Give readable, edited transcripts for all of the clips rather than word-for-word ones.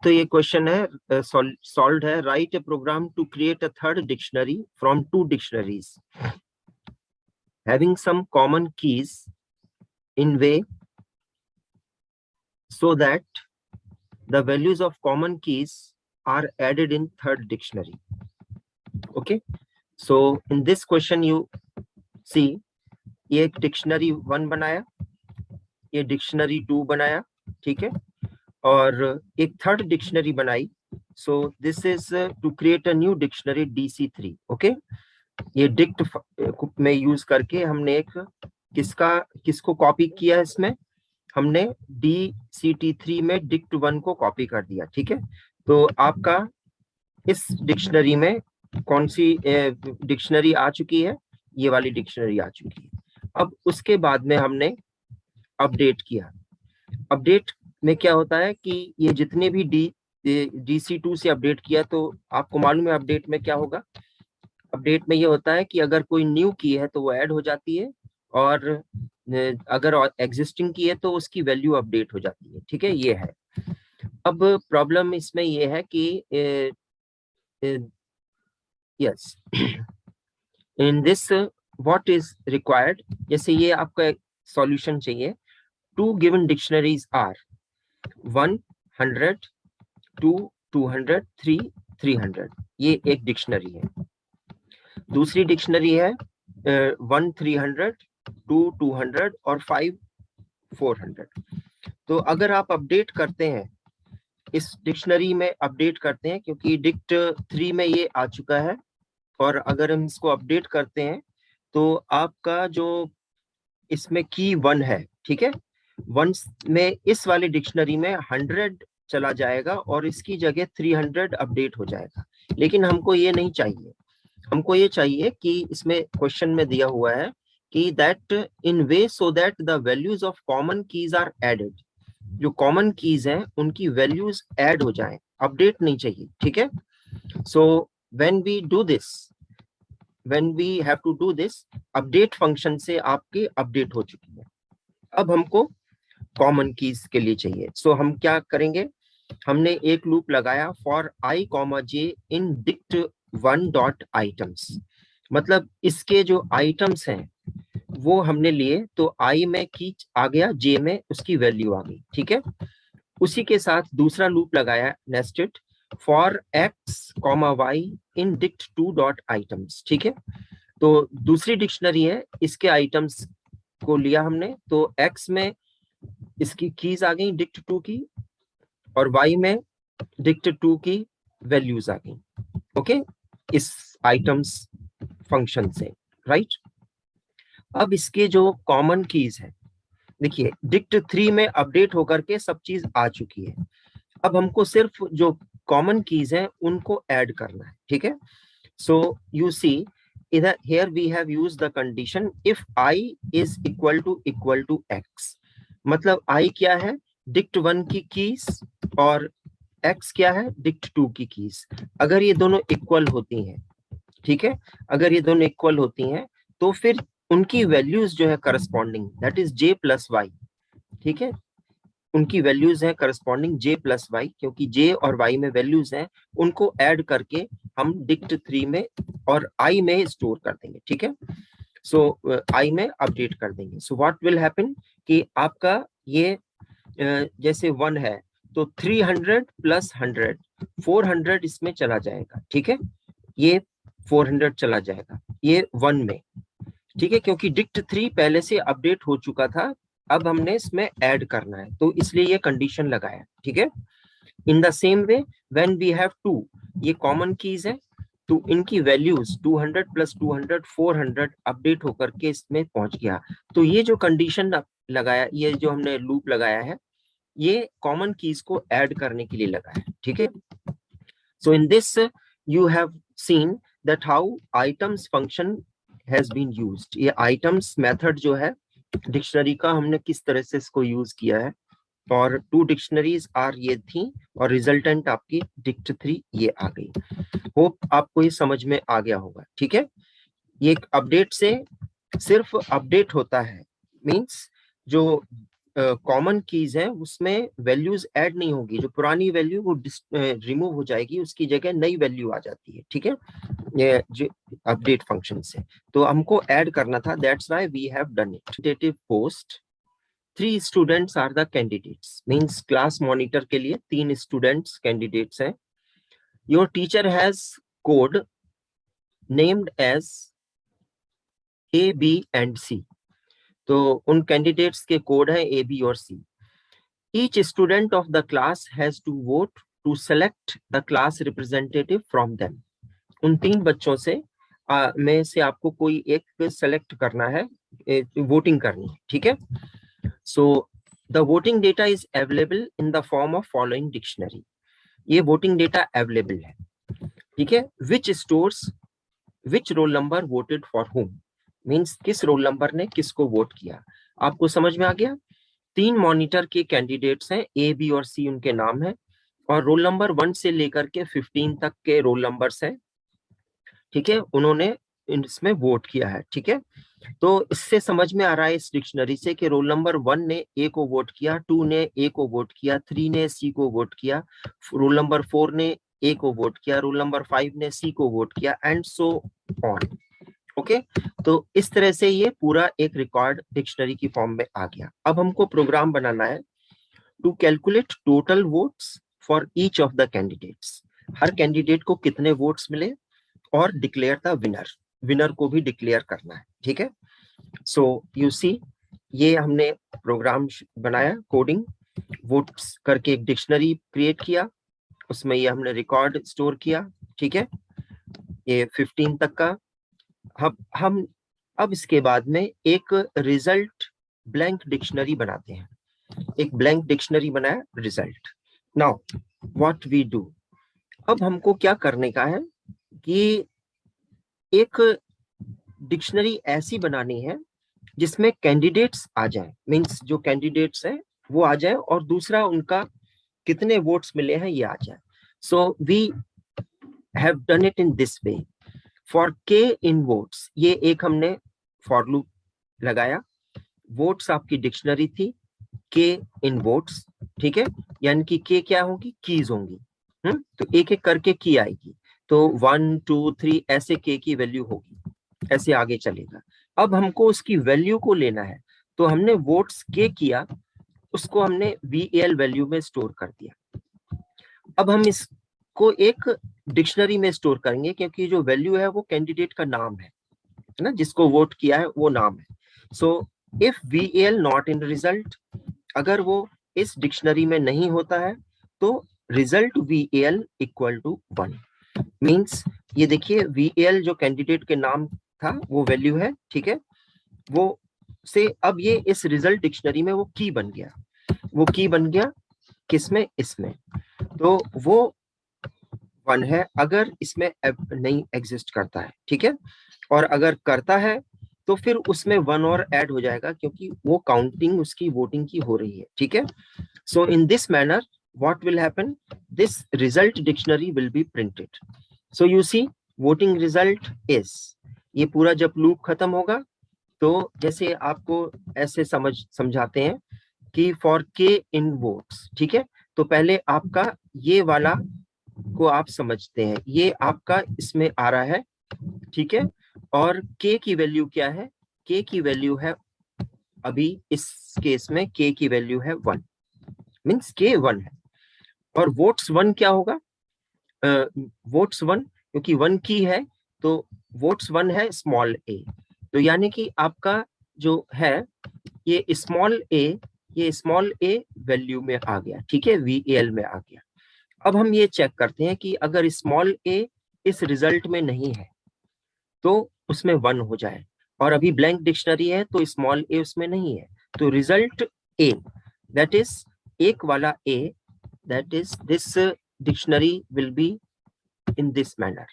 तो ये क्वेश्चन है सॉल्व्ड है। Write a program to create a third dictionary from two dictionaries having some common keys in way so that the values of common keys are added in third dictionary. Okay, so in this question you see ये एक dictionary 1 बनाया, ये dictionary 2 बनाया, ठीक है, और एक third dictionary बनाई. So this is to create a new dictionary DC3. Okay, ये डिक्ट में यूज करके हमने एक किसको कॉपी किया, इसमें हमने DCT3 में डिक्ट 1 को कॉपी कर दिया. ठीक है, तो आपका इस डिक्शनरी में कौन सी डिक्शनरी आ चुकी है, ये वाली डिक्शनरी आ चुकी है. अब उसके बाद में हमने अपडेट किया. अपडेट में क्या होता है कि ये जितने भी DC2 से अपडेट किया, तो आपको मालूम है अपडेट में क्या होगा. अपडेट में ये होता है कि अगर कोई न्यू की है तो वो ऐड हो जाती है, और अगर एग्जिस्टिंग की है तो उसकी वैल्यू अपडेट हो जाती है. ठीक है, ये है. अब प्रॉब्लम इसमें ये है कि yes, in this what is required, जैसे ये आपका सॉल्यूशन चाहिए. Two given dictionaries are 100, 2 200, 3 300. ये एक डिक्शनरी है. दूसरी डिक्शनरी है 1 300, 2 200 और 5 400. तो अगर आप अपडेट करते हैं, इस डिक्शनरी में अपडेट करते हैं, क्योंकि डिक्ट 3 में ये आ चुका है, और अगर हम इसको अपडेट करते हैं तो आपका जो इसमें की 1 है, ठीक है, 1 में इस वाली डिक्शनरी में 100 चला जाएगा और इसकी जगह 300 अपडेट हो जाएगा. लेकिन हमको ये नहीं चाहिए. हमको ये चाहिए कि इसमें क्वेश्चन में दिया हुआ है कि that in way so that the values of common keys are added. जो कॉमन कीज हैं उनकी वैल्यूज ऐड हो जाएं, अपडेट नहीं चाहिए. ठीक है, so when we do this, when we have to do this, update function से आपकी अपडेट हो चुकी है. अब हमको कॉमन कीज के लिए चाहिए. सो हम क्या करेंगे, हमने एक लूप लगाया for i, j in dict 1 dot items. मतलब इसके जो आइटम्स हैं वो हमने लिए, तो i में की आ गया, j में उसकी वैल्यू आ गई. ठीक है, उसी के साथ दूसरा लूप लगाया nested for x, y in dict 2 dot items. ठीक है, तो दूसरी डिक्शनरी है, इसके आइटम्स को लिया हमने, तो x में इसकी कीज आ गई डिक्ट 2 की, और y में डिक्ट 2 की वैल्यूज आ गई. ओके, इस आइटम्स फंक्शन से, राइट. अब इसके जो कॉमन कीज है, देखिए डिक्ट 3 में अपडेट होकर के सब चीज आ चुकी है. अब हमको सिर्फ जो कॉमन कीज हैं उनको ऐड करना है. ठीक है, सो यू सी इधर here we have used the condition if i is equal to x. मतलब i क्या है, डिक्ट 1 की कीज, और x क्या है, डिक्ट 2 की कीज. अगर ये दोनों इक्वल होती हैं, ठीक है, अगर ये दोनों इक्वल होती हैं, तो फिर उनकी वैल्यूज जो है corresponding, that is j plus y. ठीक है, उनकी वैल्यूज है करस्पॉन्डिंग j प्लस वाई, क्योंकि j और y में वैल्यूज हैं, उनको ऐड करके हम डिक्ट 3 में और i में स्टोर कर देंगे. ठीक है, सो i में अपडेट कर देंगे. सो व्हाट विल हैपन कि आपका ये जैसे 1 है तो 300 प्लस 100 400 इसमें चला जाएगा. ठीक है, ये 400 चला जाएगा ये 1 में. ठीक है, क्योंकि डिक्ट 3 पहले से अपडेट हो चुका था, अब हमने इसमें ऐड करना है, तो इसलिए ये कंडीशन लगाया. ठीक है, in the same way when we have 2, ये कॉमन कीज है, तो इनकी वैल्यूज 200 प्लस 200 400 अपडेट होकर के इसमें पहुंच गया. तो ये जो कंडीशन लगाया, ये जो हमने लूप लगाया है, ये कॉमन कीज को ऐड करने के लिए लगाया है. ठीक है, so in this you have seen that how items function has been used. ये आइटम्स मेथड जो है डिक्शनरी का, हमने किस तरह से इसको यूज किया है. और 2 डिक्शनरीज आर ये थी, और रिजल्टेंट आपकी डिक्ट 3 ये आ गई. होप आपको ये समझ में आ गया होगा. ठीक है, ये अपडेट से सिर्फ अपडेट होता है, मींस जो कॉमन कीज है उसमें वैल्यूज ऐड नहीं होगी, जो पुरानी वैल्यू वो रिमूव हो जाएगी, उसकी जगह नई वैल्यू आ जाती है, ठीक है, ये जो अपडेट फंक्शन से। तो हमको ऐड करना था, that's why we have done it. टेटिव post 3 students are the candidates, means class monitor के लिए 3 स्टूडेंट्स कैंडिडेट्स हैं। Your teacher has code named as A B and C, तो उन कैंडिडेट्स के कोड है ए बी और C. Each student of the class has to vote to select the class representative from them. उन 3 बच्चों से में से आपको कोई एक सेलेक्ट करना है, वोटिंग करनी है, ठीक है। So the voting data is available in the form of following dictionary. ये वोटिंग डेटा अवेलेबल है, ठीक है। Which stores which roll number voted for home, means किस रोल नंबर ने किसको वोट किया। आपको समझ में आ गया। 3 मॉनिटर के कैंडिडेट्स हैं, ए बी और सी उनके नाम है, और रोल नंबर 1 से लेकर के 15 तक के रोल नंबर्स हैं, ठीक है, उन्होंने इसमें वोट किया है, ठीक है। तो इससे समझ में आ रहा है इस डिक्शनरी से कि रोल नंबर 1 ने ए को वोट किया, 2 ने ए को वोट किया, 3 ने सी को वोट किया, रोल नंबर 4 ने ए को वोट किया, रोल नंबर 5 ने सी को वोट किया, एंड सो ऑन। ओके, तो इस तरह से ये पूरा एक रिकॉर्ड डिक्शनरी की फॉर्म में आ गया। अब हमको प्रोग्राम बनाना है to calculate total votes for each of the candidates. हर कैंडिडेट को कितने वोट्स मिले, और डिक्लेयर द विनर, विनर को भी डिक्लेयर करना है, ठीक है। सो यू सी, ये हमने प्रोग्राम बनाया, कोडिंग वोट्स करके एक डिक्शनरी क्रिएट किया, उसमें ये हमने रिकॉर्ड स्टोर किया, ठीक है, ये 15 तक का। हम अब इसके बाद में एक रिजल्ट ब्लैंक डिक्शनरी बनाते हैं, एक ब्लैंक डिक्शनरी बनाया result. Now what we do, अब हमको क्या करने का है कि एक डिक्शनरी ऐसी बनानी है जिसमें कैंडिडेट्स आ जाए, मींस जो कैंडिडेट्स हैं वो आ जाए, और दूसरा उनका कितने वोट्स मिले हैं ये आ जाए। So we have done it in this way. For k in votes, ये एक हमने फॉर लूप लगाया, वोट्स आपकी डिक्शनरी थी, के इन वोट्स, ठीक है, यानी कि के क्या होगी, कीज होंगी, तो एक एक करके की आएगी, तो 1 2 3 ऐसे के की वैल्यू होगी, ऐसे आगे चलेगा। अब हमको उसकी वैल्यू को लेना है, तो हमने वोट्स के किया, उसको हमने VAL वैल्यू में स्टोर कर दिया। अब हम इसको एक डिक्शनरी में स्टोर करेंगे, क्योंकि जो वैल्यू है वो कैंडिडेट का नाम है ना, जिसको वोट किया है वो नाम है। So if VAL not in result, अगर वो इस डिक्शनरी में नहीं होता है तो result VAL equal to 1, means ये देखिए VAL जो कैंडिडेट के नाम था वो वैल्यू है, ठीक है, वो से अब ये इस रिजल्ट डिक्शनरी में वो की बन गया, वो की बन गया किसमें, इसमें, तो वो 1 है अगर इसमें नहीं एग्जिस्ट करता है, ठीक है, और अगर करता है तो फिर उसमें 1 और ऐड हो जाएगा, क्योंकि वो काउंटिंग उसकी वोटिंग की हो रही है, ठीक है। So in this manner what will happen, this result dictionary will be printed. So you see voting result is, ये पूरा जब लूप खत्म होगा तो जैसे आपको ऐसे समझाते हैं कि फॉर के इन वोट्स, ठीक है, तो पहले आपका ये वाला को आप समझते हैं, ये आपका इसमें आ रहा है, ठीक है, और के की वैल्यू क्या है, के की वैल्यू है अभी इस केस में के की वैल्यू है 1, मींस के 1 है, और वोट्स 1 क्या होगा, वोट्स 1 क्योंकि 1 की है तो वोट्स 1 है स्मॉल ए, तो यानी कि आपका जो है ये स्मॉल ए वैल्यू में आ गया, ठीक है, VAL में आ गया। अब हम ये चेक करते हैं कि अगर स्मॉल ए इस रिजल्ट में नहीं है तो उसमें 1 हो जाए, और अभी ब्लैंक डिक्शनरी है तो स्मॉल ए उसमें नहीं है, तो रिजल्ट ए दैट इज एक वाला A, that is this dictionary will be in this manner.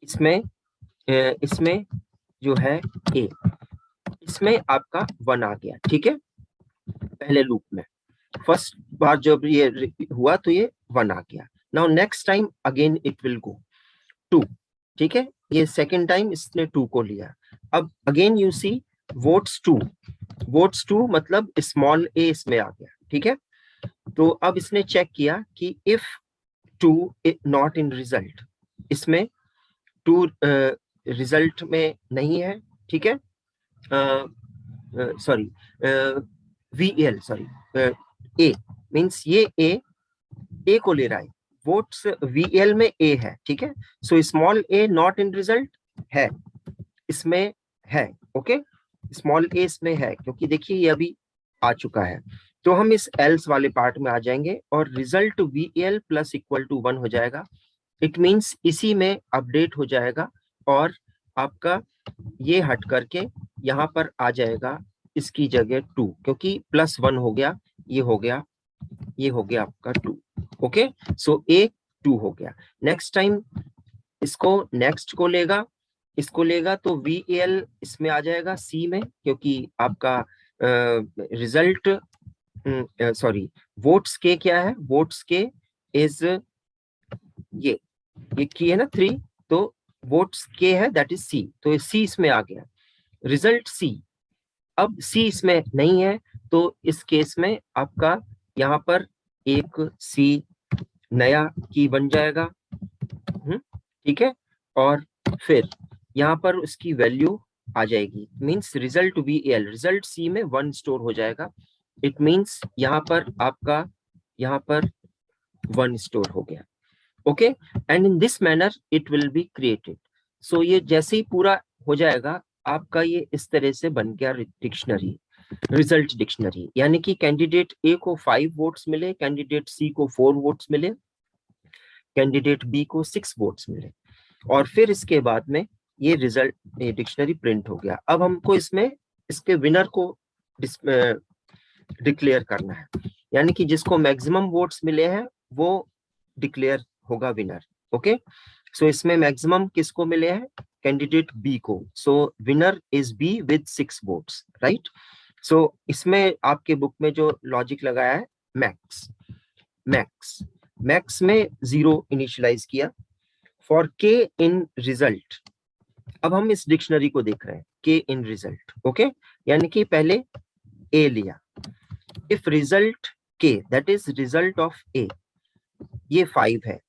इसमें जो है ए, इसमें आपका 1 आ गया, ठीक है, पहले लूप में फर्स्ट बार जब ये हुआ तो ये 1 आ गया। Now next time again it will go 2, ठीक है, ये सेकेंड टाइम इसने 2 को लिया। अब again you see votes two मतलब स्मॉल ए इसमें आ गया, ठीक है। तो अब इसने चेक किया कि if two not in result, इसमें टू रिजल्ट में नहीं है, ठीक है। सॉरी, वीएल सॉरी, ए मींस ये ए को ले रहा है, वोट्स वीएल में ए है, ठीक है। So small A not in result है, इसमें है, ओके। स्मॉल ए इसमें है क्योंकि देखिए ये अभी आ चुका है। तो हम इस एल्स वाले पार्ट में आ जाएंगे और result we l plus equal to 1 हो जाएगा। इट मींस इसी में अपडेट हो जाएगा और आपका ये हट करके यहाँ पर आ जाएगा इसकी जगह 2, क्योंकि प्लस 1 हो गया, ये हो गया, ये हो गया आपका 2, ओके। सो ए 2 हो गया। नेक्स्ट टाइम इसको नेक्स्ट को लेगा, इसको लेगा तो वी एल इसमें आ जाएगा सी में, क्योंकि आपका रिजल्ट सॉरी वोट्स के क्या है, वोट्स के इज ये की है ना 3, तो वोट्स के है दैट इज सी, तो सी इसमें आ गया, रिजल्ट सी। अब सी इसमें नहीं है तो इस केस में आपका यहाँ पर एक सी नया की बन जाएगा, ठीक है। और फिर यहाँ पर उसकी वैल्यू आ जाएगी, means result we L, result C में 1 स्टोर हो जाएगा। इट मींस यहाँ पर आपका यहाँ पर 1 स्टोर हो गया, okay. And in this manner it will be created. So ये जैसे ही पूरा हो जाएगा आपका ये इस तरह से बन गया डिक्शनरी, रिजल्ट डिक्शनरी। यानी कि कैंडिडेट ए को 5 वोट्स मिले, कैंडिडेट सी को 4 वोट्स मिले, कैंडिडेट बी को 6 वोट्स मिले, और फिर इसके बाद में ये रिजल्ट डिक्शनरी प्रिंट हो गया। अब हमको इसमें इसके विनर को डिक्लेयर करना है, यानी कि जिसको मैक्सिमम वोट्स मिले हैं वो डिक्लेयर होगा विनर, ओके। सो इसमें मैक्सिमम किसको मिले हैं, कैंडिडेट बी को, so winner is B with 6 votes, right. So इसमें आपके बुक में जो लॉजिक लगाया है मैक्स, मैक्स मैक्स में 0 इनिशियलाइज किया फॉर के इन रिजल्ट। अब हम इस डिक्शनरी को देख रहे हैं के इन रिजल्ट, ओके। यानी कि पहले ए लिया, इफ रिजल्ट के दैट इज रिजल्ट ऑफ ए ये 5 है,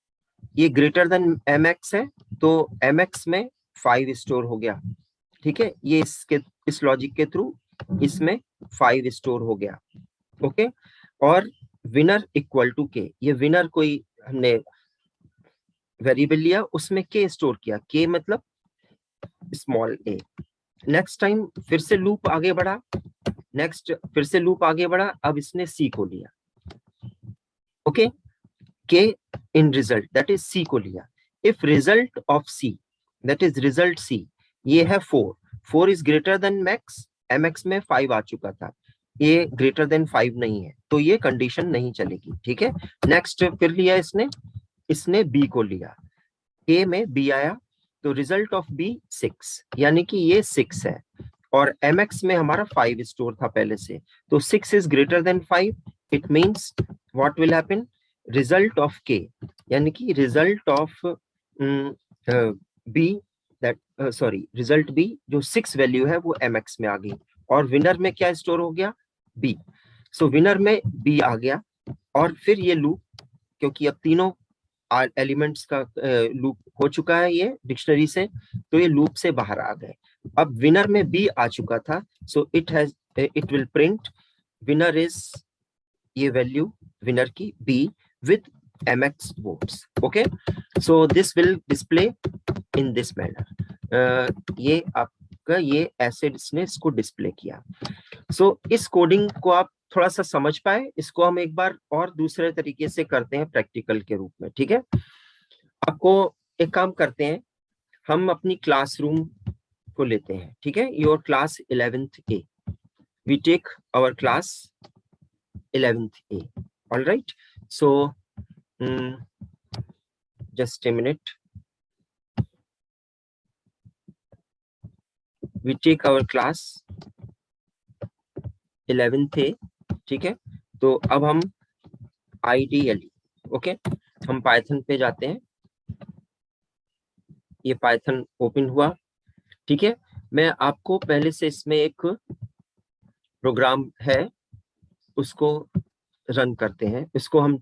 ये ग्रेटर देन एम एक्स है, तो एम एक्स में 5 स्टोर हो गया, ठीक है। ये इसके इस लॉजिक के थ्रू इसमें 5 स्टोर हो गया, ओके। और विनर इक्वल टू के, ये विनर कोई हमने वेरिएबल लिया, उसमें के स्टोर किया, के मतलब स्मॉल ए। नेक्स्ट टाइम फिर से लूप आगे बढ़ा, नेक्स्ट फिर से लूप आगे बढ़ा, अब इसने सी को लिया, okay. K in result that is C को लिया, if result of C that is result C ये है 4, 4 is greater than max, M X में 5 आ चुका था, ये ग्रेटर देन 5 नहीं है, तो ये कंडीशन नहीं चलेगी, ठीक है। नेक्स्ट फिर लिया इसने बी को लिया, ए में बी आया, तो रिजल्ट ऑफ बी 6, यानी कि ये 6 है, और एम एक्स में हमारा 5 स्टोर था पहले से, तो 6 is greater than 5, it means what will happen, result of k, यानी कि result of b that sorry result b जो 6 वैल्यू है वो एम एक्स में आ गई, और विनर में क्या स्टोर हो गया, बी। सो विनर में बी आ गया, और फिर ये लूप, क्योंकि अब तीनों एलिमेंट्स का लूप हो चुका है ये डिक्शनरी से, तो ये लूप से बाहर आ गए। अब विनर में बी आ चुका था, so it will print winner is ये वैल्यू विनर की be with mx votes, okay, so this will display in this manner। ये आपका ये ऐसे इसने इसको डिस्प्ले किया। सो इस कोडिंग को आप थोड़ा सा समझ पाए, इसको हम एक बार और दूसरे तरीके से करते हैं प्रैक्टिकल के रूप में, ठीक है। आपको एक काम करते हैं, हम अपनी क्लासरूम को लेते हैं, ठीक है। Your class 11th A, we take our class 11th A, all right. So just a minute, we take our class 11th A, ठीक है। तो अब हम आइडियली, ओके, हम पाइथन पे जाते हैं, ये पाइथन ओपन हुआ, ठीक है। मैं आपको पहले से इसमें एक प्रोग्राम है उसको रन करते हैं, इसको हम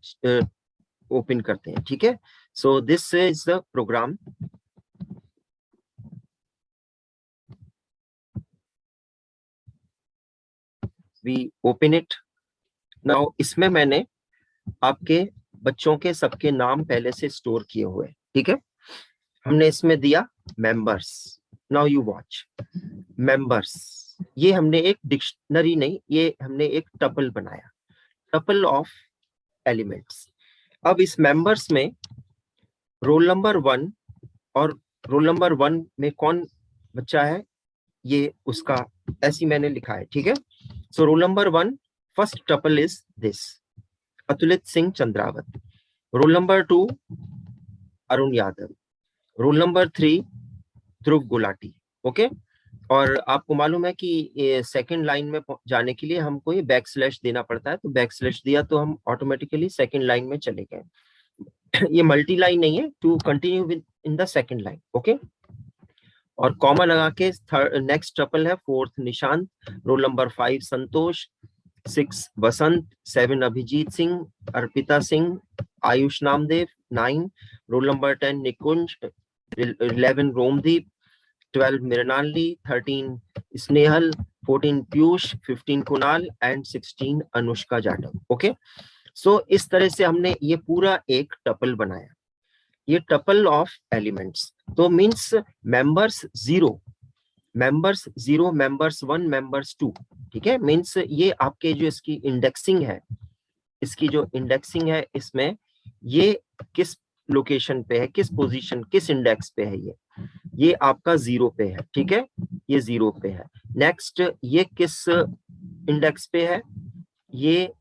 ओपन करते हैं, ठीक है। So this is the program. We open it now. इसमें मैंने आपके बच्चों के सबके नाम पहले से स्टोर किए हुए, ठीक है। हमने इसमें दिया members. Now you watch members. ये हमने एक डिक्शनरी नहीं, ये हमने एक टपल बनाया, टपल ऑफ एलिमेंट्स। अब इस मेंबर्स में रोल नंबर 1 और रोल नंबर 1 में कौन बच्चा है, ये उसका ऐसी मैंने लिखा है, ठीक है। So roll number 1 first tuple is this, Atulit Singh Chandrawat. Roll number 2 Arun Yadav. Roll number 3 Dhruv Gulati. Okay. और आपको मालूम है कि सेकंड लाइन में जाने के लिए हमको ये बैक स्लैश देना पड़ता है, तो बैक स्लैश दिया तो हम ऑटोमेटिकली सेकंड लाइन में चले गए। ये मल्टी लाइन नहीं है, to continue with in the second line. Okay. और कॉमा लगा के नेक्स्ट ट्रिपल है fourth Nishant, roll number 5 Santosh, 6 Vasant, 7 Abhijeet Singh, Arpita Singh, Ayush Namdev, 9 roll number 10 Nikunj, 11 Romdeep, 12 Mrinali, 13 Snehal, 14 Piyush, 15 Kunal and 16 Anushka Jatav. Okay. So इस तरह से हमने ये पूरा एक टपल बनाया, ये टपल ऑफ एलिमेंट्स। तो means members 0, members 0, members 1, members 2, ठीक है। मींस ये आपके जो इसकी इंडेक्सिंग है, इसकी जो इंडेक्सिंग है इसमें ये किस लोकेशन पे है, किस पोजीशन, किस इंडेक्स पे है, ये आपका 0 पे है, ठीक है। ये 0 पे है। नेक्स्ट ये किस इंडेक्स पे है, ये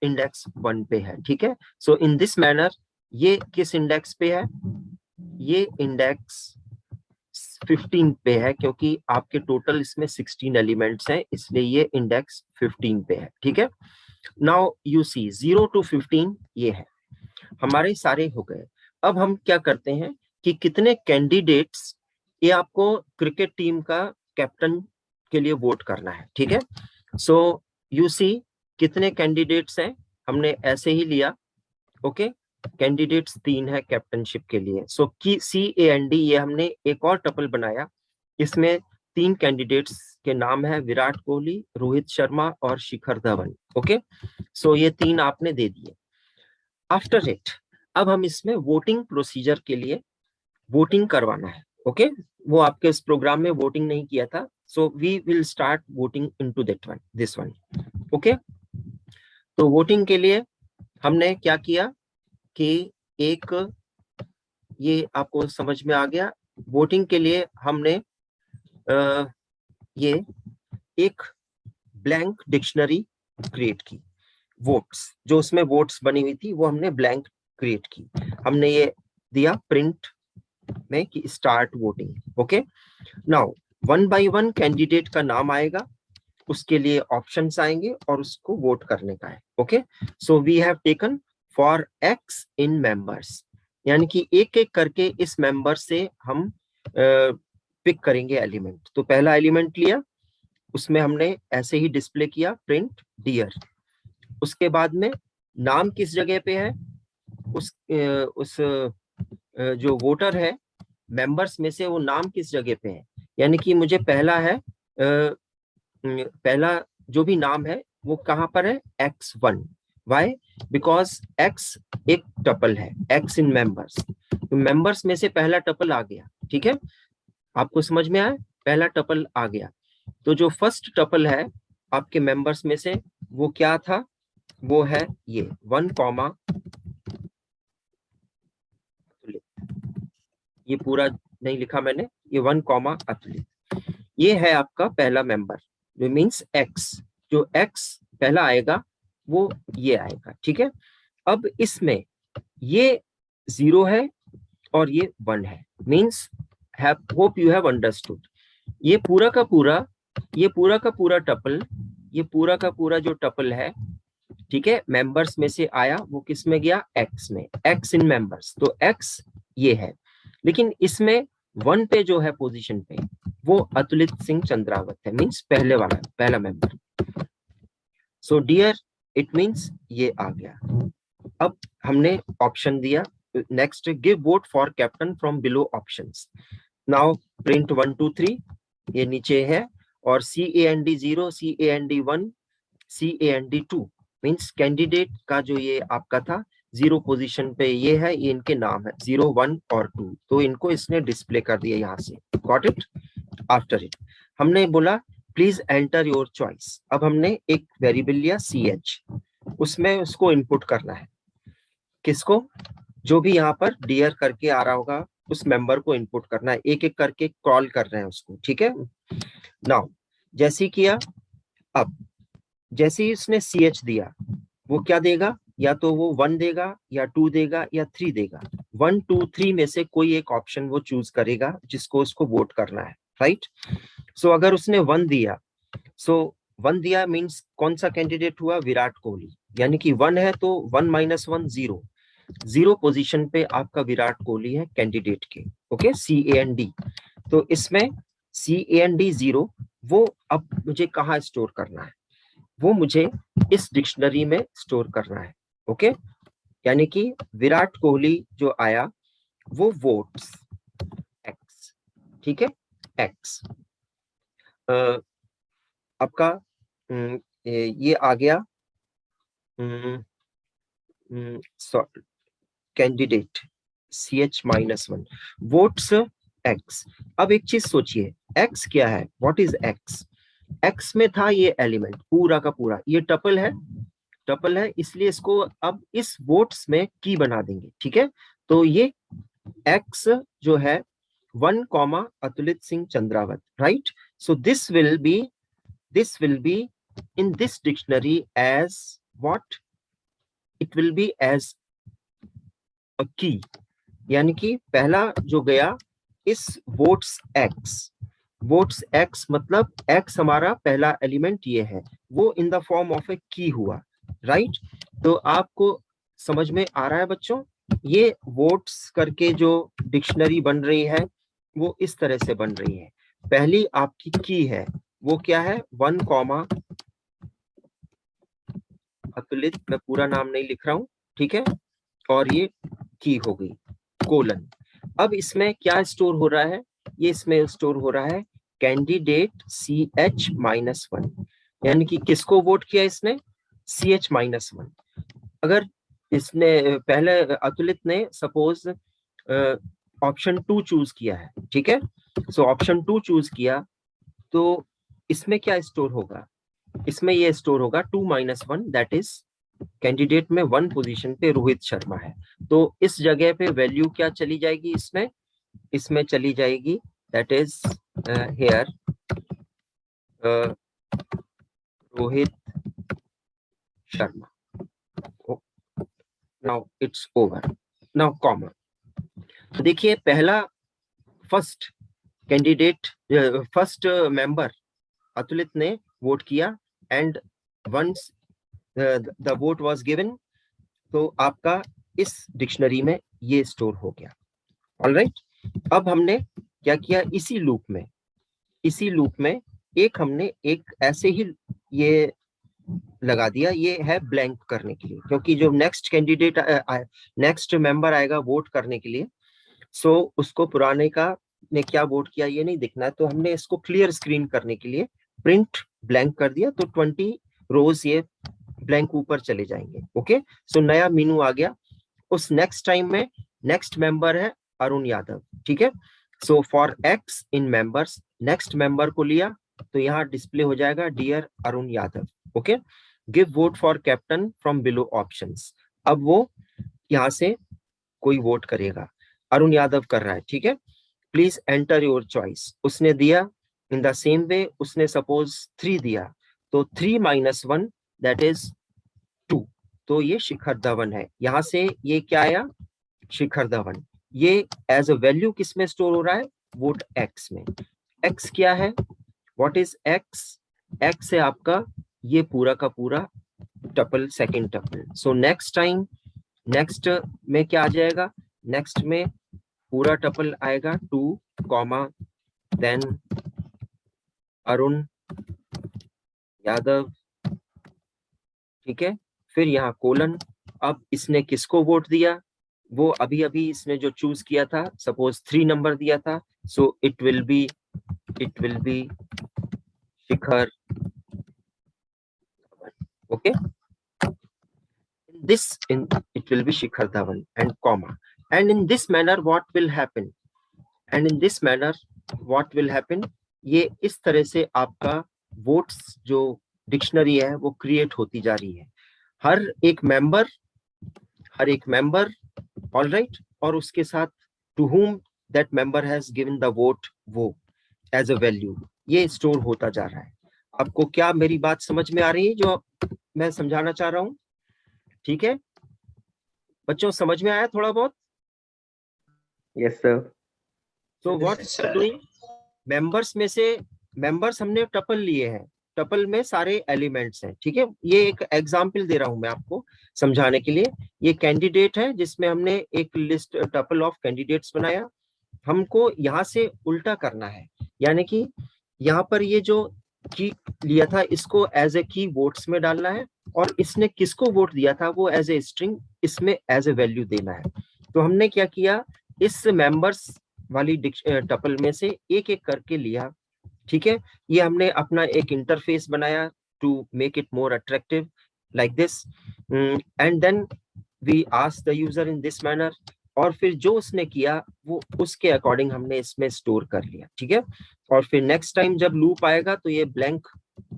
इंडेक्स 1 पे है, ठीक है। सो इन दिस मैनर ये किस इंडेक्स पे है, ये इंडेक्स 15 पे है, क्योंकि आपके टोटल इसमें 16 एलिमेंट्स हैं, इसलिए ये इंडेक्स 15 पे है, ठीक है। नाउ यू सी 0 to 15 ये है, हमारे सारे हो गए। अब हम क्या करते हैं कि कितने कैंडिडेट्स, ये आपको क्रिकेट टीम का कैप्टन के लिए वोट करना है, ठीक है। सो यू सी कितने कैंडिडेट्स हैं, हमने ऐसे ही लिया। ओके। कैंडिडेट्स 3 है कैप्टनशिप के लिए। सो की CAND, ये हमने एक और टपल बनाया, इसमें 3 कैंडिडेट्स के नाम है, विराट कोहली, रोहित शर्मा और शिखर धवन। ओके। सो ये 3 आपने दे दिए। आफ्टर इट अब हम इसमें वोटिंग प्रोसीजर के लिए वोटिंग करवाना है। ओके। वो आपके इस प्रोग्राम में वोटिंग नहीं किया था, so we will start voting into that one, this one. Okay. तो वोटिंग के लिए हमने क्या किया कि एक, ये आपको समझ में आ गया, वोटिंग के लिए हमने ये एक ब्लैंक डिक्शनरी क्रिएट की, वोट्स जो उसमें वोट्स बनी हुई थी वो हमने ब्लैंक क्रिएट की। हमने ये दिया प्रिंट में कि start voting. Okay. Now 1 by 1 candidate का नाम आएगा, उसके लिए ऑप्शंस आएंगे और उसको वोट करने का है। Okay. So we have taken for x in members, यानी कि एक एक करके इस मेंबर से हम पिक करेंगे एलिमेंट। तो पहला एलिमेंट लिया, उसमें हमने ऐसे ही डिस्प्ले किया प्रिंट डियर। उसके बाद में नाम किस जगह पे है, उस जो वोटर है मेंबर्स में से वो नाम किस जगह पे है, यानी कि मुझे पहला है पहला जो भी नाम है वो कहाँ पर है, X1। वाई? बिकॉज X एक टपल है, X इन मेंबर्स, तो मेंबर्स में से पहला टपल आ गया, ठीक है। आपको समझ में आया, पहला टपल आ गया। तो जो फर्स्ट टपल है आपके मेंबर्स में से वो क्या था, वो है ये 1 कॉमा, ये पूरा नहीं लिखा मैंने, ये 1 कॉमा अतुलित। ये है आपका पहला मेंबर, जो मीन्स X, जो X पहला आएगा वो ये आएगा, ठीक है। अब इसमें ये 0 है और ये 1 है, means hope you have understood. ये पूरा का पूरा, ये पूरा का पूरा टपल, ये पूरा का पूरा जो टपल है, ठीक है, मेंबर्स में से आया, वो किस में गया, X में, X इन मेंबर्स। तो X ये है, लेकिन इसमें 1 पे जो है पोजीशन पे वो अतुलित सिंह चंद्रावत है, मींस पहले वाला, पहला member. So dear it means ये आ गया। अब हमने ऑप्शन दिया, next give vote for captain from below options. Now print 1 2 3 ये नीचे है, और CAND 0, CAND 1, CAND 2 means candidate का जो ये आपका था 0 पोजीशन पे ये है, ये इनके नाम है 0 1 और 2, तो इनको इसने डिस्प्ले कर दिया यहाँ से। Got it? आफ्टर इट हमने बोला प्लीज एंटर योर चॉइस। अब हमने एक वेरिएबल लिया CH, उसमें उसको इनपुट करना है। किसको? जो भी यहाँ पर डियर करके आ रहा होगा उस मेंबर को इनपुट करना है, एक एक करके कॉल कर रहे हैं उसको, ठीक है। नाउ जैसे ही किया, अब जैसे ही उसने CH दिया वो क्या देगा, या तो वो 1 देगा या 2 देगा या 3 देगा। 1 2 3 में से कोई एक ऑप्शन वो चूज करेगा जिसको उसको वोट करना है, राइट। सो अगर उसने 1 दिया, सो 1 दिया मींस कौन सा कैंडिडेट हुआ? विराट कोहली, यानी कि 1 है तो 1 - 1 0, 0 पोजीशन पे आपका विराट कोहली है कैंडिडेट के। Okay, CAND। तो इसमें CAND 0 वो अब मुझे कहाँ स्टोर करना है? वो मुझे इस डिक्शनरी में स्टोर करना है। ओके, यानी कि विराट कोहली जो आया वो वोट्स X, ठीक है, X। आपका ये आ गया कैंडिडेट CH-1 वोट्स X। अब एक चीज सोचिए, X क्या है? What is X? X में था ये एलिमेंट पूरा का पूरा, ये टपल है, टपल है, इसलिए इसको अब इस वोट्स में की बना देंगे, ठीक है। तो ये X जो है 1 comma Atulit Singh Chandrawat, right. So this will be in this dictionary as what? It will be as a key, यानी कि पहला जो गया इस वोट्स X मतलब X हमारा पहला एलिमेंट ये है, वो इन द फॉर्म ऑफ ए की हुआ, राइट। तो आपको समझ में आ रहा है बच्चों? ये वोट्स करके जो डिक्शनरी बन रही है वो इस तरह से बन रही है। पहली आपकी की है वो क्या है? 1 कॉमा अतुलित, मैं पूरा नाम नहीं लिख रहा हूं, ठीक है, और ये की हो गई कोलन। अब इसमें क्या स्टोर हो रहा है? ये इसमें स्टोर हो रहा है कैंडिडेट CH-1, यानी कि किसको वोट किया इसने? CH-1। अगर इसने पहले अतुलित ने सपोज ऑप्शन 2 चूज किया है, ठीक है, सो ऑप्शन 2 चूज किया, तो इसमें क्या स्टोर होगा? इसमें ये स्टोर होगा 2 - 1, दैट इज कैंडिडेट में 1 पोजीशन पे रोहित शर्मा है, तो इस जगह पे वैल्यू क्या चली जाएगी? इसमें चली जाएगी, that is here Rohit Sharma. Now it's over, now comma. देखिए पहला फर्स्ट कैंडिडेट, फर्स्ट मेंबर अतुलित ने वोट किया, and once the vote was given, तो आपका इस डिक्शनरी में ये स्टोर हो गया। ऑलराइट, अब हमने क्या किया? इसी लूप में एक हमने एक ऐसे ही ये लगा दिया, ये है ब्लैंक करने के लिए, क्योंकि जो नेक्स्ट कैंडिडेट नेक्स्ट मेंबर आएगा वोट करने के लिए, सो उसको पुराने का ने क्या वोट किया ये नहीं दिखना है, तो हमने इसको क्लियर स्क्रीन करने के लिए प्रिंट ब्लैंक कर दिया, तो 20 रोज ये ब्लैंक ऊपर चले जाएंगे। ओके, सो नया मीनू आ गया। उस नेक्स्ट टाइम में नेक्स्ट मेंबर है अरुण यादव, ठीक है। So for X in members, next member को लिया तो यहाँ डिस्प्ले हो जाएगा dear Arun Yadav. Okay, give vote for captain from below options. अब वो यहाँ से कोई वोट करेगा, अरुण यादव कर रहा है, ठीक है। प्लीज एंटर योर चॉइस, उसने दिया। इन द सेम वे उसने सपोज 3 दिया, तो 3 - 1 दैट इज 2, तो ये शिखर धवन है। यहां से ये क्या आया? शिखर धवन। ये एज अ वैल्यू किस में स्टोर हो रहा है? वोट X में। X क्या है? What is X? X है आपका ये पूरा का पूरा tuple, second tuple. So next time next में क्या आ जाएगा? नेक्स्ट में पूरा टपल आएगा 2 कॉमा देन अरुण यादव, ठीक है, फिर यहाँ कोलन। अब इसने किसको वोट दिया, वो अभी अभी इसने जो चूज किया था, सपोज 3 नंबर दिया था, so it will B Shikhar, okay, it will be Shikhar Dhawan and comma, and in this manner what will happen, ये इस तरह से आपका वोट्स जो डिक्शनरी है वो क्रिएट होती जा रही है। हर एक मेंबर ऑल राइट, और उसके साथ to whom that member has given the vote, वो एज अ वैल्यू ये स्टोर होता जा रहा है। आपको क्या मेरी बात समझ में आ रही है जो मैं समझाना चाह रहा हूं? ठीक है बच्चों, समझ में आया थोड़ा बहुत? Yes sir. तो व्हाट डूइंग, मेंबर्स में से मेंबर्स हमने टपल लिए हैं, टपल में सारे एलिमेंट्स हैं, ठीक है। ये एक एग्जांपल दे रहा हूं मैं आपको समझाने के लिए। ये कैंडिडेट है जिसमें हमने एक लिस्ट टपल ऑफ कैंडिडेट्स बनाया। हमको यहाँ से उल्टा करना है, यानी कि यहाँ पर ये जो की लिया था इसको एज ए की वोट्स में डालना है, और इसने किसको वोट दिया था वो एज ए स्ट्रिंग इसमें एज ए वैल्यू देना है। तो हमने क्या किया, इस मेंबर्स वाली टपल में से एक एक करके लिया, ठीक है। ये हमने अपना एक इंटरफेस बनाया to make it more attractive like this, and then we ask the user in this manner, और फिर जो उसने किया वो उसके अकॉर्डिंग हमने इसमें स्टोर कर लिया, ठीक है। और फिर नेक्स्ट टाइम जब लूप आएगा तो ये ब्लैंक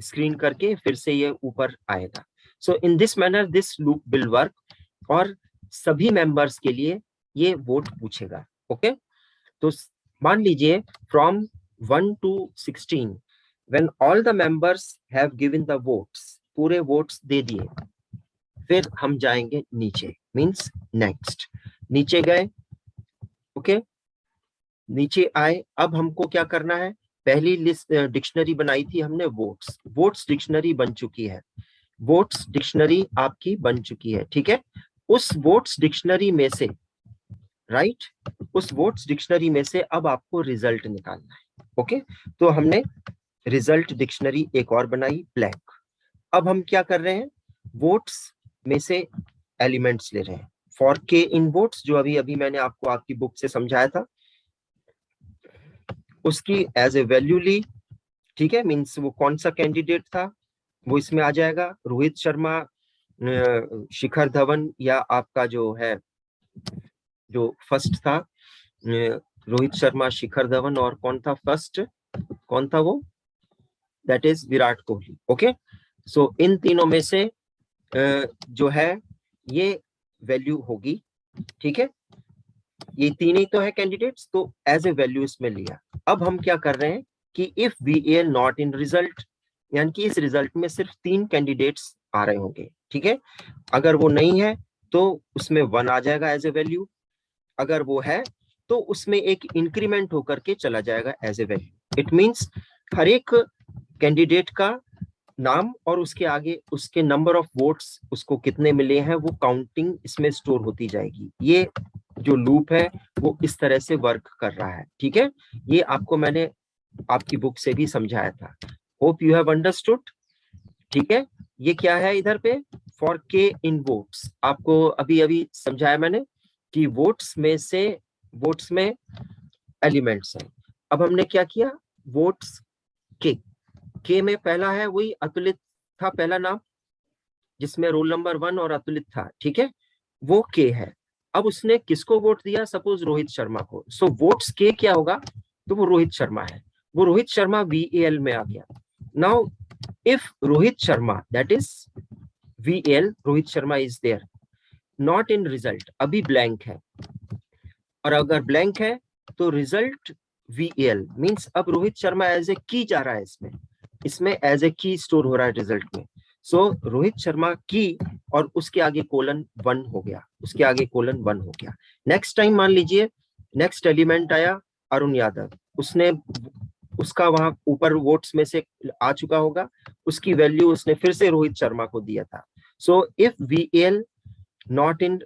स्क्रीन करके फिर से ये ऊपर आएगा। So in this manner this loop will work, और सभी मेंबर्स के लिए ये वोट पूछेगा, ओके। तो मान लीजिए from 1 to 16 when all the members have given the votes, पूरे वोट्स दे दिए, फिर हम जाएंगे नीचे, मींस नेक्स्ट, नीचे गए, ओके, नीचे आए। अब हमको क्या करना है, पहली लिस्ट डिक्शनरी बनाई थी हमने वोट्स डिक्शनरी बन चुकी है, वोट्स डिक्शनरी आपकी बन चुकी है, ठीक है। उस वोट्स डिक्शनरी में से राइट, उस वोट्स डिक्शनरी में से अब आपको रिजल्ट निकालना है, ओके। तो हमने रिजल्ट डिक्शनरी एक और बनाई ब्लैंक। अब हम क्या कर रहे हैं, वोट्स में से एलिमेंट्स ले रहे हैं फॉर के इन वोट्स, जो अभी अभी मैंने आपको आपकी बुक से समझाया था, उसकी एज ए वैल्यू ली, ठीक है। मींस वो कौन सा कैंडिडेट था वो इसमें आ जाएगा, रोहित शर्मा, शिखर धवन, या आपका जो है जो फर्स्ट था रोहित शर्मा, शिखर धवन, और कौन था फर्स्ट, कौन था वो, that is Virat Kohli, okay. So इन तीनों में से जो है ये वैल्यू होगी, ठीक है। ये तीन ही तो है कैंडिडेट्स, तो एज ए वैल्यू इसमें लिया। अब हम क्या कर रहे हैं कि if VAL not in result, यानी कि इस रिजल्ट में सिर्फ 3 कैंडिडेट्स आ रहे होंगे, ठीक है। अगर वो नहीं है तो उसमें 1 आ जाएगा एज ए वैल्यू, अगर वो है तो उसमें एक इंक्रीमेंट होकर के चला जाएगा as a value. It means हर एक कैंडिडेट का नाम और उसके आगे उसके नंबर ऑफ वोट्स उसको कितने मिले हैं वो काउंटिंग इसमें स्टोर होती जाएगी। ये जो लूप है वो इस तरह से वर्क कर रहा है, ठीक है। ये आपको मैंने आपकी बुक से भी समझाया था, होप यू हैव अंडरस्टूड, ठीक है। ये क्या है इधर पे, फॉर के इन वोट्स, आपको अभी अभी समझाया मैंने कि वोट्स में एलिमेंट्स हैं। अब हमने क्या किया, वोट्स के में पहला है वही अतुलित था, पहला नाम जिसमें रोल नंबर 1 और अतुलित था, ठीक है, वो के है। अब उसने किसको वोट दिया, सपोज रोहित शर्मा को, सो वोट्स के क्या होगा, तो वो रोहित शर्मा है, वो रोहित शर्मा VAL में आ गया। Now if Rohit Sharma, that is VAL, Rohit Sharma is there, not in result, अभी ब्लैंक है, और अगर ब्लैंक है तो रिजल्ट VAL मींस अब रोहित शर्मा एज ए की जा रहा है, इसमें एज ए की स्टोर हो रहा है रिजल्ट में। सो रोहित शर्मा की, और उसके आगे कोलन 1 हो गया, उसके आगे कोलन 1 हो गया। नेक्स्ट टाइम मान लीजिए नेक्स्ट एलिमेंट आया अरुण यादव, उसने उसका वहां ऊपर वोट्स में से आ चुका होगा, उसकी वैल्यू उसने फिर से रोहित शर्मा को दिया था। सो if VAL not in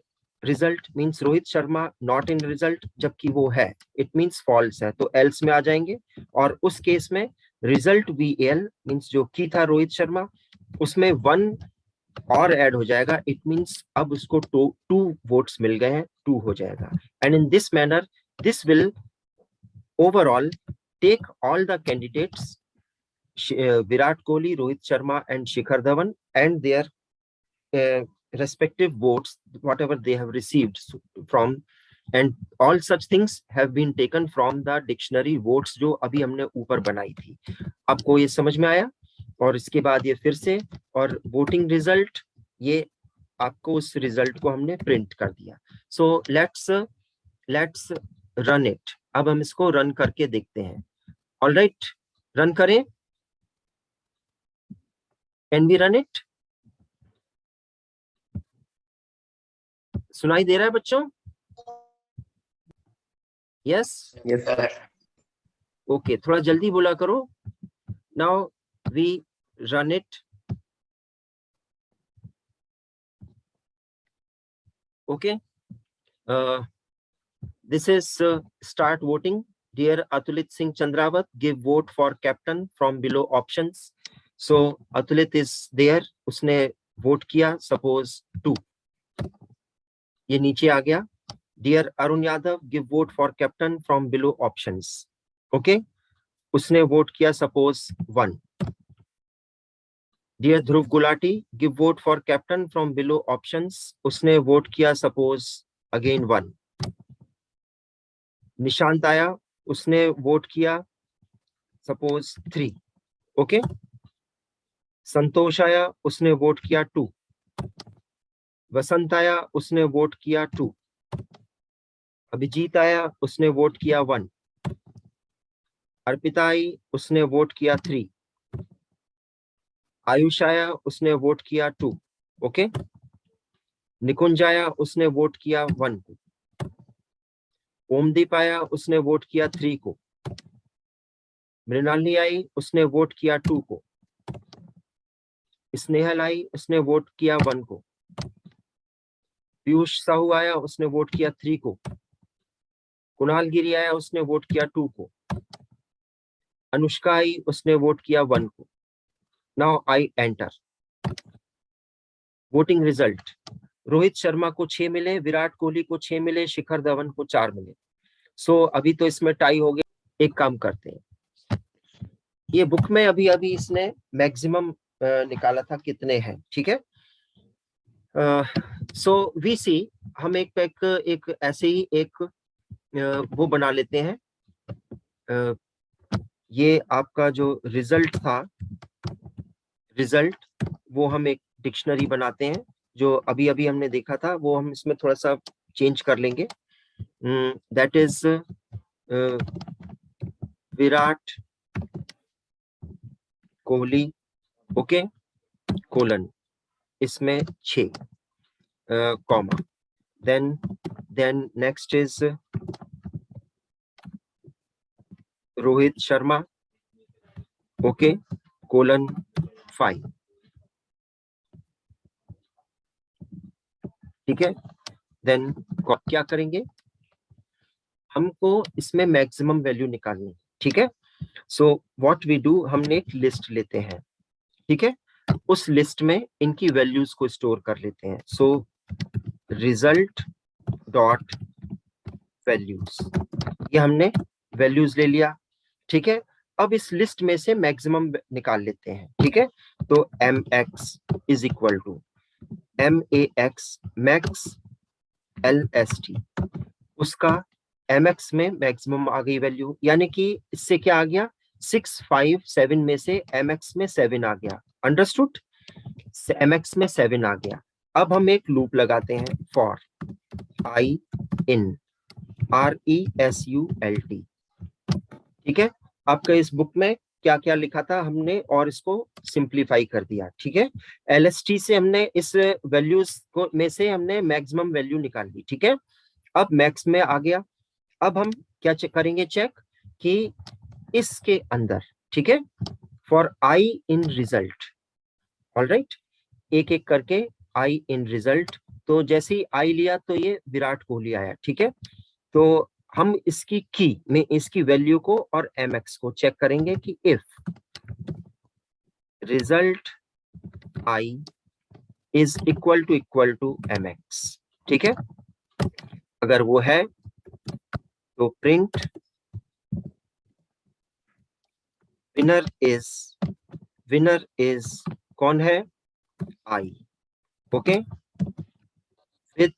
result means Rohit Sharma not in result, जबकि वो है, इट मीन्स फॉल्स है, तो एल्स में आ जाएंगे। और उस केस में रिजल्ट VAL मीन्स जो की था रोहित शर्मा, उसमें 1 और ऐड हो जाएगा, इट मीन्स अब उसको 2 वोट्स मिल गए हैं, 2 हो जाएगा। And in this manner this will overall take all the candidates Virat Kohli, Rohit Sharma and Shikhar Dhawan and their respective votes, whatever they have received from, and all such things have been taken from the dictionary votes जो अभी हमने ऊपर बनाई थी। आपको ये समझ में आया? और इसके बाद ये फिर से, और वोटिंग रिजल्ट, ये आपको उस रिजल्ट को हमने प्रिंट कर दिया। So let's run it. अब हम इसको रन करके देखते हैं। ऑलराइट, रन करें। Can we run it? सुनाई दे रहा है बच्चों? Yes Yes, sir. ओके, थोड़ा जल्दी बोला करो। Now we run it. Okay, this is start voting. Dear Atulit Singh Chandrawat, give vote for captain from below options. So Atulit is there, उसने वोट किया suppose 2, ये नीचे आ गया। Dear Arun Yadav, give vote for captain from below options. Okay, उसने vote किया suppose 1. Dear Dhruv Gulati, give vote for captain from below options. उसने vote किया suppose again 1. Nishant आया, उसने वोट किया सपोज 3। ओके, संतोष आया, उसने वोट किया 2। वसंत आया, उसने वोट किया 2। अभिजीत आया, उसने वोट किया 1। अर्पिता आई, उसने वोट किया 3। आयुष आया, उसने वोट किया 2। ओके, निकुंज आया, उसने वोट किया 1 को। ओमदीप आया, उसने वोट किया 3 को। मृणालिनी आई, उसने वोट किया 2 को। स्नेहल आई, उसने वोट किया 1 को। पीयूष साहू आया, उसने वोट किया 3 को। कुणाल गिरी आया, उसने वोट किया 2 को। अनुष्का आई, उसने वोट किया 1 को। Now I enter voting result. Rohit Sharma को 6 मिले, विराट कोहली को 6 मिले, शिखर धवन को 4 मिले। सो अभी तो इसमें टाई हो गया। एक काम करते हैं, ये बुक में अभी अभी इसने मैक्सिमम निकाला था कितने हैं, ठीक है। सो वी सी, हम एक ऐसे ही एक वो बना लेते हैं। ये आपका जो रिजल्ट था, रिजल्ट वो हम एक डिक्शनरी बनाते हैं, जो अभी अभी हमने देखा था वो हम इसमें थोड़ा सा चेंज कर लेंगे। That is Virat Kohli, okay, colon, इसमें 6 comma, then next is Rohit Sharma, okay, colon 5, ठीक है। देन क्या करेंगे, हमको इसमें मैक्सिमम वैल्यू निकालनी, ठीक है। सो व्हाट वी डू, हमने एक लिस्ट लेते हैं, ठीक है, उस लिस्ट में इनकी वैल्यूज को स्टोर कर लेते हैं। सो रिजल्ट डॉट वैल्यूज, ये हमने वैल्यूज ले लिया, ठीक है। अब इस लिस्ट में से मैक्सिमम निकाल लेते हैं, ठीक है। तो mx is equal to max max lst, उसका mx में मैक्सिमम आ गई वैल्यू, यानी कि इससे क्या आ गया, 6 5 7 में से mx में 7 आ गया। अंडरस्टूड, mx में 7 आ गया। अब हम एक लूप लगाते हैं, फॉर i in result, ठीक है। आपका इस बुक में क्या क्या लिखा था हमने, और इसको सिंप्लीफाई कर दिया, ठीक है। LST से हमने इस वैल्यूज को में से हमने मैक्सिमम वैल्यू निकाल ली, ठीक है। अब मैक्स में आ गया। अब हम क्या करेंगे, चेक कि इसके अंदर, ठीक है, for I in result, alright, एक एक करके आई इन रिजल्ट, तो जैसे ही आई लिया तो ये विराट कोहली आया, ठीक है। तो हम इसकी की में इसकी वैल्यू को और mx को चेक करेंगे कि if result i is equal to mx, ठीक है, अगर वो है तो प्रिंट विनर इज कौन है, आई, ओके, विथ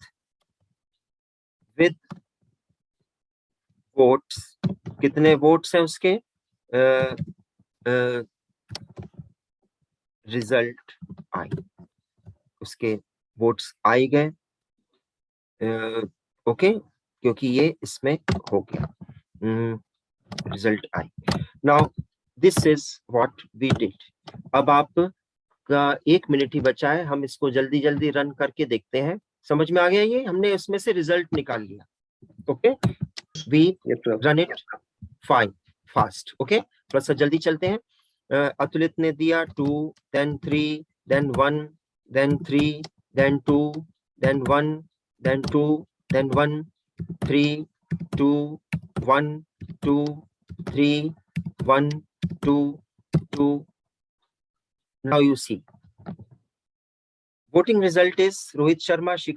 वोट्स, कितने वोट्स हैं उसके, रिजल्ट आई, उसके वोट्स आई गए, ओके, क्योंकि ये इसमें हो गया, result i. Now this is what we did. अब आप का 1 मिनट ही बचा है, हम इसको जल्दी जल्दी रन करके देखते हैं। समझ में आ गया, ये हमने इसमें से रिजल्ट निकाल लिया, okay, we Yes, sir. Run it fine fast, okay, थोड़ा सा जल्दी चलते हैं। अतुलित ने दिया 2, then 3, then 1, then 3, then 2, then 1, then 2, then 1, 3, 2, 1, 2, 3, 1, 2, 2. Now you see voting result is Rohit Sharma, Shikhar